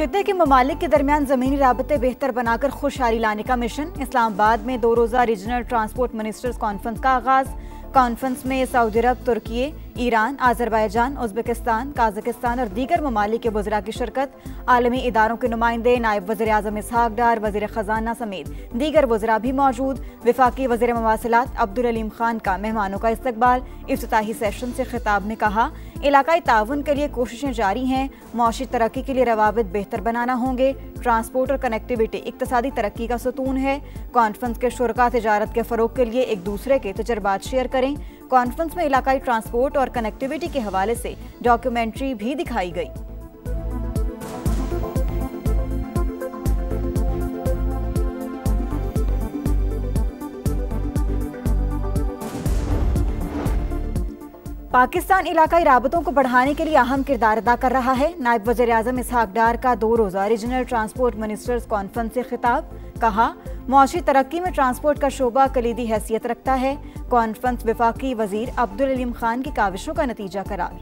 खित्ते के ममालिक के दरमियान ज़मीनी राबते बेहतर बनाकर खुशहाली लाने का मिशन। इस्लामाबाद में 2 रोज़ा रीजनल ट्रांसपोर्ट मिनिस्टर्स कॉन्फ्रेंस का आगाज़। कॉन्फ्रेंस में सऊदी अरब, तुर्की, ईरान, आज़रबाईजान, उज़्बेकिस्तान, काज़ाकिस्तान और दीगर ममालिक के वज़रा की शिरकत। आलमी इदारों के नुमाइंदे, नायब वज़ीर आज़म इसहाक डार, वज़ीर ख़जाना समेत दीगर वज़रा भी मौजूद। वफाकी वज़ीर मवासिलात अब्दुल अलीम खान का मेहमानों का इस्तकबाल। इफ्तिताही सेशन से खिताब में कहा, इलाकाई ताउन के लिए कोशिशें जारी हैं। मौशी तरक्की के लिए रवाबित बेहतर बनाना होंगे। ट्रांसपोर्ट और कनेक्टिविटी इक्तसादी तरक्की का सतून है। कॉन्फ्रेंस के शुरका तिजारत के फ़रोग के लिए एक दूसरे के तजर्बात शेयर करें। कॉन्फ्रेंस में इलाकाई ट्रांसपोर्ट और कनेक्टिविटी के हवाले से डॉक्यूमेंट्री भी दिखाई गई। पाकिस्तान इलाकाई राबतों को बढ़ाने के लिए अहम किरदार अदा कर रहा है। नायब वज़ीर आज़म इसहाक डार का 2 रोज़ा रीजनल ट्रांसपोर्ट मिनिस्टर्स कॉन्फ्रेंस से खिताब। कहा, मौशी तरक्की में ट्रांसपोर्ट का शोबा कलीदी हैसियत रखता है। कॉन्फ्रेंस वफाकी वज़ीर अब्दुल अलीम खान की काविशों का नतीजा करार।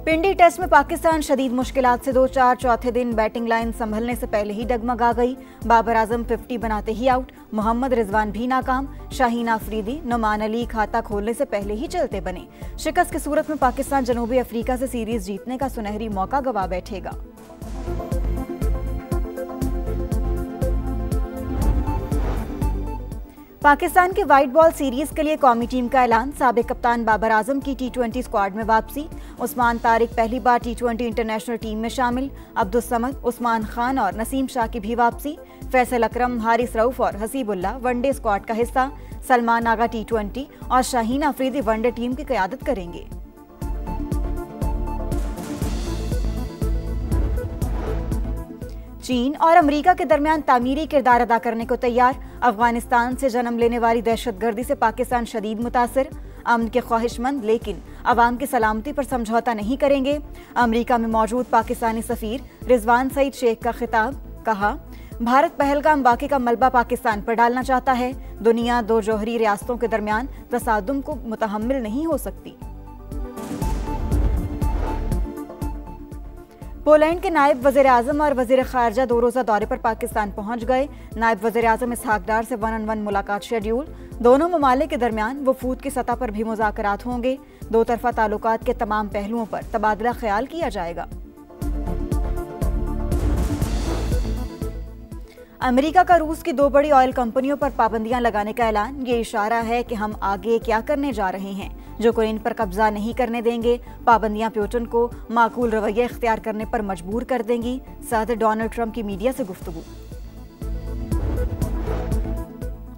पिंडी टेस्ट में पाकिस्तान शदीद मुश्किलात से 2-4। चौथे दिन बैटिंग लाइन संभलने से पहले ही डगमगा गई। बाबर आजम 50 बनाते ही आउट। मोहम्मद रिजवान भी नाकाम। शाहीन आफरीदी, नुमान अली खाता खोलने से पहले ही चलते बने। शिकस्त की सूरत में पाकिस्तान जनूबी अफ्रीका से सीरीज जीतने का सुनहरी मौका गवा बैठेगा। पाकिस्तान की वाइट बॉल सीरीज के लिए कौमी टीम का ऐलान। साबिक कप्तान बाबर आजम की T20 स्क्वाड में वापसी। उस्मान तारिक पहली बार T20 इंटरनेशनल टीम में शामिल। अब्दुल समद, उस्मान खान और नसीम शाह की भी वापसी। फैसल अकरम, हारिस रऊफ और हसीबुल्लाह वनडे स्क्वाड का हिस्सा। सलमान आगा T20 और शाहीन आफरीदी वनडे टीम की क़यादत करेंगे। चीन और अमेरिका के दरमियान तामीरी किरदार अदा करने को तैयार। अफगानिस्तान से जन्म लेने वाली दहशतगर्दी से पाकिस्तान शदीद मुतासिर। अमन के ख्वाहिशमंद, लेकिन अवाम की सलामती पर समझौता नहीं करेंगे। अमेरिका में मौजूद पाकिस्तानी सफीर रिजवान सईद शेख का खिताब। कहा, भारत पहलगाम वाक़े का मलबा पाकिस्तान पर डालना चाहता है। दुनिया 2 जौहरी रियासतों के दरमियान तसादुम को मुतहम्मिल नहीं हो सकती। पोलैंड के नायब वज़ीर आज़म और वज़ीर ख़ारजा 2 रोज़ा दौरे पर पाकिस्तान पहुंच गए। नायब वज़ीर आज़म इसहाक डार से 1-on-1 मुलाकात शेड्यूल। दोनों ममालिक के दरमियान वफूद की सतह पर भी मुज़ाकरात होंगे। 2 तरफ़ा ताल्लुकात के तमाम पहलुओं पर तबादला ख्याल किया जाएगा। अमेरिका का रूस की 2 बड़ी ऑयल कंपनियों पर पाबंदियां लगाने का ऐलान। ये इशारा है कि हम आगे क्या करने जा रहे हैं, जो यूक्रेन पर कब्जा नहीं करने देंगे। पाबंदियां पुतिन को माकूल रवैया इख्तियार करने पर मजबूर कर देंगी। सदर डोनाल्ड ट्रंप की मीडिया से गुफ्तगू।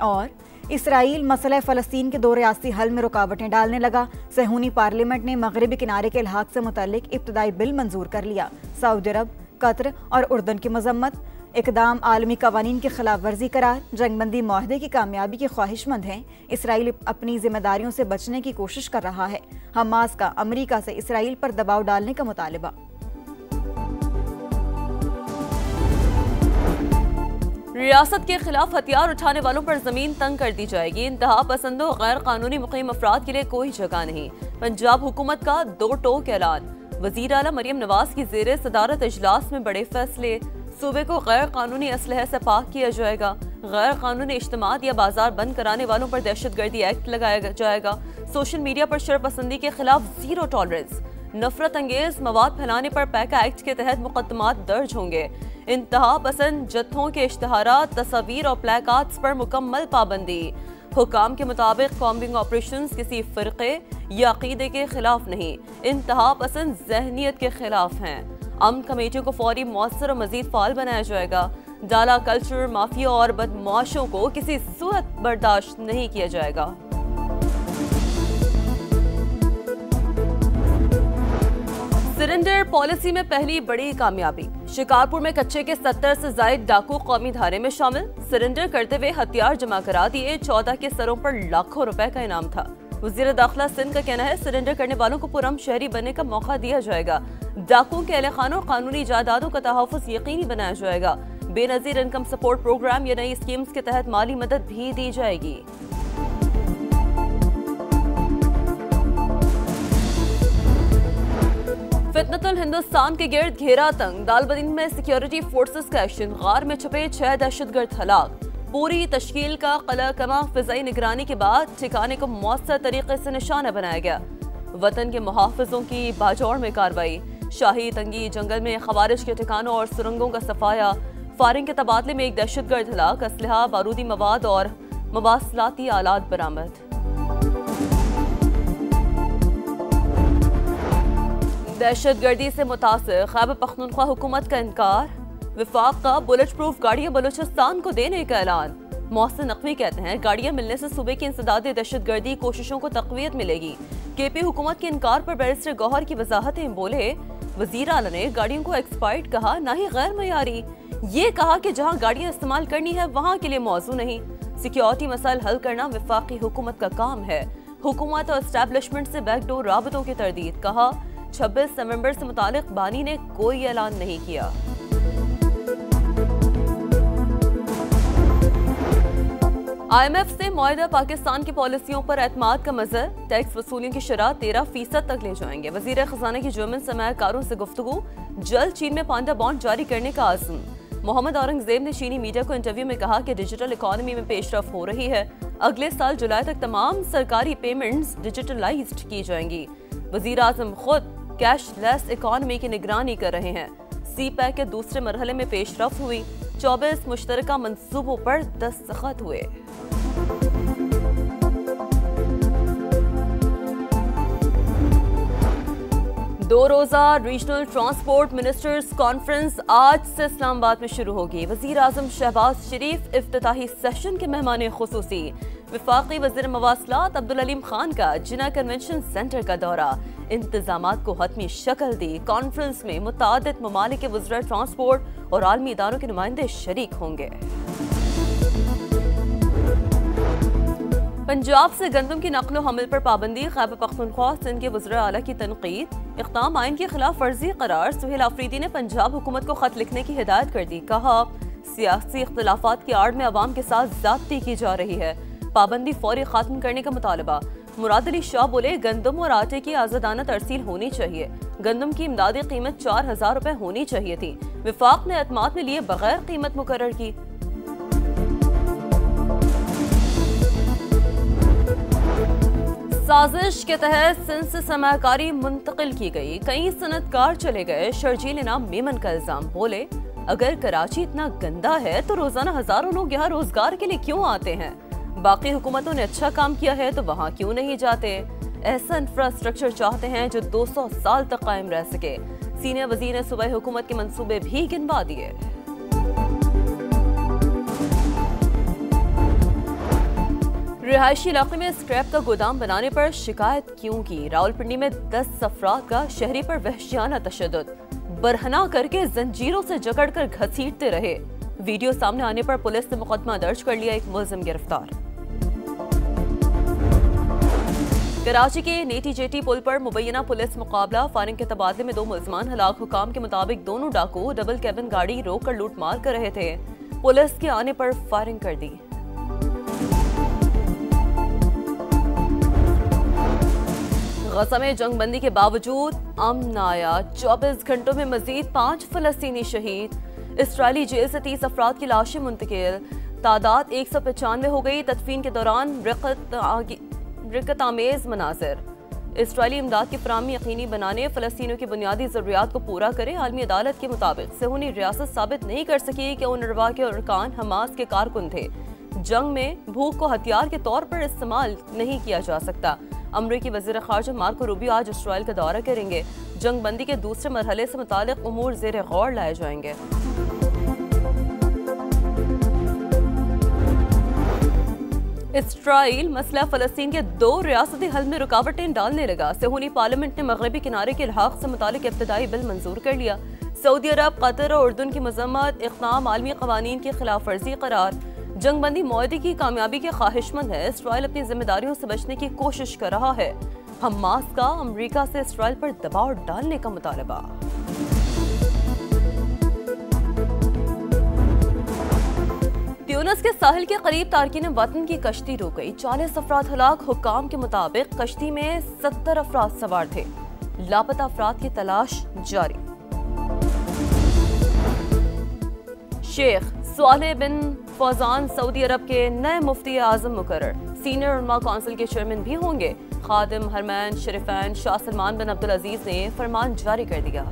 और इसराइल मसला फ़लस्तीन के 2 रियासती हल में रुकावटें डालने लगा। सहूनी पार्लियामेंट ने मगरबी किनारे के इल्हाक से मुतल्लिक इब्तदाई बिल मंजूर कर लिया। सऊदी अरब, कतर और उर्दन की मजम्मत। इकदाम आलमी कवानीन की खिलाफ वर्जी करार। जंगबंदी माहदे की कामयाबी के ख्वाहिशमंद हैं। इसराइल अपनी जिम्मेदारियों से बचने की कोशिश कर रहा है। हमास का अमेरिका से इसराइल पर दबाव डालने का मुतालिबा। रियासत के खिलाफ हथियार उठाने वालों पर जमीन तंग कर दी जाएगी। इंतहा पसंदों, गैर कानूनी मुकीम अफराद के लिए कोई जगह नहीं। पंजाब हुकूमत का 2 टोक ऐलान। वजीर आला मरियम नवाज की जेर सदारत इजलास में बड़े फैसले। सूबे को गैर कानूनी असलहे से पाक किया जाएगा। गैर कानूनी इज्तिमात या बाजार बंद कराने वालों पर दहशतगर्दी एक्ट लगाया जाएगा। सोशल मीडिया पर शरपसंदी के खिलाफ 0 टॉलरेंस। नफरत अंगेज मवाद फैलाने पर पैका एक्ट के तहत मुकदमात दर्ज होंगे। इंतहा पसंद जत्थों के इश्तहारात, तस्वीर और प्लेकार्ड्स पर मुकम्मल पाबंदी। हुकाम के मुताबिक कॉम्बिंग ऑपरेशंस किसी फ़िरक़े या अक़ीदे के खिलाफ नहीं, इंतहा पसंद जहनीत के खिलाफ हैं। अमन कमेटियों को फौरी, मौसर और मजीद फाल बनाया जाएगा। डाला कल्चर, माफिया और बदमाशों को किसी सूरत बर्दाश्त नहीं किया जाएगा। सिलेंडर पॉलिसी में पहली बड़ी कामयाबी। शिकारपुर में कच्चे के 70 से ज्यादा डाकू कौमी धारे में शामिल। सिलेंडर करते हुए हथियार जमा करा दिए। 14 के सरों पर लाखों रुपए का इनाम था। वज़ीर दाखिला सिंध का कहना है, सिलेंडर करने वालों को पुरअमन शहरी बनने का मौका दिया जाएगा। डाकुओं के अहलखानों और कानूनी जायदादों का तहफ़्फ़ुज़ यकीनी बनाया जाएगा। बेनज़ीर इनकम सपोर्ट प्रोग्राम या नई स्कीम्स के तहत माली मदद भी दी जाएगी। फितनतुल हिंदुस्तान के गिर्द घेरा तंग, दालबदीन में सिक्योरिटी फोर्सेस का एक्शन, गार में छुपे 6 दहशतगर्द हलाक। पूरी तश्कील का कला कमा फिजाई निगरानी के बाद ठिकाने को मौसर तरीके से निशाना बनाया गया। वतन के मुहाफिजों की बाजौड़ में कार्रवाई, शाही तंगी जंगल में खवारिश के ठिकानों और सुरंगों का सफाया, फायरिंग के तबादले में एक दहशतगर्द हलाक, असलहा, बारूदी मवाद और मवासलाती आलात बरामद। दहशतगर्दी से मुतासिर खैबर पख्तूनख्वा हुकूमत का इनकार, विफाक का बुलेट प्रूफ गाड़ियां बलूचिस्तान को देने का ऐलान। मोहसिन नकवी कहते हैं गाड़ियां मिलने से सूबे की इंसदाद दहशतगर्दी कोशिशों को तक़वियत मिलेगी। केपी हुकूमत के इनकार पर बैरिस्टर गौहर की वजाहतें, बोले वजीर आला ने गाड़ियों को एक्सपायर्ड कहा, ना ही गैर मयारी। ये कहा कि जहां गाड़ियां इस्तेमाल करनी है वहां के लिए मौजू नहीं। सिक्योरिटी मसाइल हल करना विफाकी हुकूमत का काम है। हुकूमत और एस्टैब्लिशमेंट से बैकडोर राबतों की तरदीद, कहा 26 नवंबर से मुतालिक बानी ने कोई ऐलान नहीं किया। IMF से मुआहिदा पाकिस्तान की पॉलिसियों पर एतमाद का मजर, टैक्स वसूलियों की शरह 13% तक ले जाएंगे। वजीर खजाना की जर्मन सरमायाकारों से गुफ्तगू, जल्द चीन में पांडा बॉन्ड जारी करने का आज़म। मोहम्मद औरंगजेब ने चीनी मीडिया को इंटरव्यू में कहा कि डिजिटल इकॉनमी में पेशरफ हो रही है। अगले साल जुलाई तक तमाम सरकारी पेमेंट्स डिजिटलाइज्ड की जाएंगी। वजीर आजम खुद कैशलेस इकॉनमी की निगरानी कर रहे हैं। CPEC के दूसरे मरहले में पेशरफ हुई, 24 मुश्तरका मंसूबों पर दस्तखत हुए। दो रोजा रीजनल ट्रांसपोर्ट मिनिस्टर्स कॉन्फ्रेंस आज से इस्लामाबाद में शुरू होगी। वजीर आजम शहबाज शरीफ इफ्तिताही सेशन के मेहमान खुसूसी। विफाकी वजीर मवासलात अब्दुल अलीम खान का जिना कन्वेंशन सेंटर का दौरा, इंतजामात को हतमी शक्ल दी। कॉन्फ्रेंस में मुतादिद ममालिक के वज़ीर ट्रांसपोर्ट और आलमी इदारों के नुमाइंदे शरीक होंगे। पंजाब से गंदम की नकलो हमल पर पाबंदी, खैबर पख्तूनख्वा सिंध के वज़ीर आला की तनकीद, इक़दाम आइन की खिलाफ वर्जी करार। सुहेल आफरीदी ने पंजाब हुकूमत को खत लिखने की हिदायत कर दी, कहा सियासी इख्तिलाफात की आड़ में अवाम के साथ ज्यादती की जा रही है। पाबंदी फौरी खात्म करने का मुतालबा। मुराद अली शाह बोले गंदम और आटे की आज़ादाना तरसील होनी चाहिए। गंदम की इमदादी कीमत 4000 रुपए होनी चाहिए थी। विफाक ने एतमाद में लिए बगैर कीमत मुकर्रर की। साजिश के तहत सिंध से सरमाकारी मुंतकिल की गई, कई सनतकार चले गए। शर्जील इनाम मेमन का इल्जाम, बोले अगर कराची इतना गंदा है तो रोजाना हजारों लोग यहाँ रोजगार के लिए क्यों आते हैं? बाकी हुकूमतों ने अच्छा काम किया है तो वहाँ क्यों नहीं जाते? ऐसा इंफ्रास्ट्रक्चर चाहते हैं जो 200 साल तक कायम रह सके। सीनियर वजीर ने सूबाई हुकूमत के मंसूबे भी गिनवा दिए। रिहायशी इलाके में स्क्रैप का गोदाम बनाने पर शिकायत क्यों की? रावलपिंडी में 10 अफराद का शहरी पर वहशियाना तशद्दुद, बरहना करके जंजीरों से जकड़कर घसीटते रहे। वीडियो सामने आने पर पुलिस ने मुकदमा दर्ज कर लिया, एक मुलजिम गिरफ्तार। कराची के नेटी जेटी पुल पर मुबैना पुलिस मुकाबला, फायरिंग के तबादले में 2 मुलजमान हलाक। हुकाम के मुताबिक दोनों डाकू डबल कैबिन गाड़ी रोककर लूटमार कर रहे थे। पुलिस के आने पर फायरिंग कर दी। गजा में जंगबंदी के बावजूद अमन आया, 24 घंटों में मजीद 5 फलस्तीनी शहीद। इसराइली जेल से 30 अफराद की लाशें मुंतकिल, तादाद 195 हो गई। तदफीन के दौरान रिकत आमेज मनाजिर। इसराइली इमदाद की फराहमी यकीनी बनाने, फलस्तीनियों की बुनियादी ज़रूरियात को पूरा करे। आलमी अदालत के मुताबिक सेहूनी रियासत साबित नहीं कर सकी कि उनरवा के अरकान हमास के कारकुन थे। जंग में भूख को हथियार के तौर पर इस्तेमाल नहीं किया जा सकता। अमरीकी वज़ीर ख़ारजा मार्को रूबियो आज इसराइल का दौरा करेंगे। जंग बंदी के दूसरे मरहले से मुतालिक उमूर ज़ेर गौर लाए जाएंगे। इसराइल मसला फ़लस्तीन के 2 रियासती हल में रुकावटें डालने लगा। सेहूनी पार्लियामेंट ने मगरबी किनारे के इल्हाक से मुतालिक इब्तदाई बिल मंजूर कर लिया। सऊदी अरब, कतर और उर्दन की मजम्मत, इक़दाम आलमी क़वानीन की खिलाफ वर्जी करार। जंगबंदी मुआहदे की कामयाबी के ख्वाहिशमंद है। इसराइल अपनी जिम्मेदारियों से बचने की कोशिश कर रहा है। हमास का अमरीका से इसराइल पर दबाव डालने का मुतालबा। ट्यूनिस के साहिल के करीब तारकीन वतन की कश्ती डूब गई, 40 अफराद हलाक। हुक्काम के मुताबिक कश्ती में 70 अफराद सवार थे। लापता अफराद की तलाश जारी। शेख स्वालेह बिन फौजान सऊदी अरब के नए मुफ्ती आजम मुकर्रर, सीनियर उलमा काउंसिल के चेयरमैन भी होंगे। खादिम हरमैन शरीफैन शाह सलमान बिन अब्दुल अजीज ने फरमान जारी कर दिया।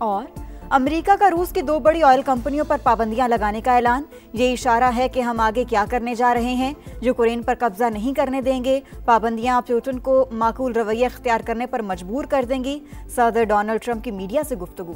और अमेरिका का रूस की 2 बड़ी ऑयल कंपनियों पर पाबंदियां लगाने का ऐलान। ये इशारा है कि हम आगे क्या करने जा रहे हैं, यूक्रेन पर कब्जा नहीं करने देंगे। पाबंदियां पुतिन को माकूल रवैया इख्तियार करने पर मजबूर कर देंगी। सदर डोनाल्ड ट्रंप की मीडिया से गुफ्तगू।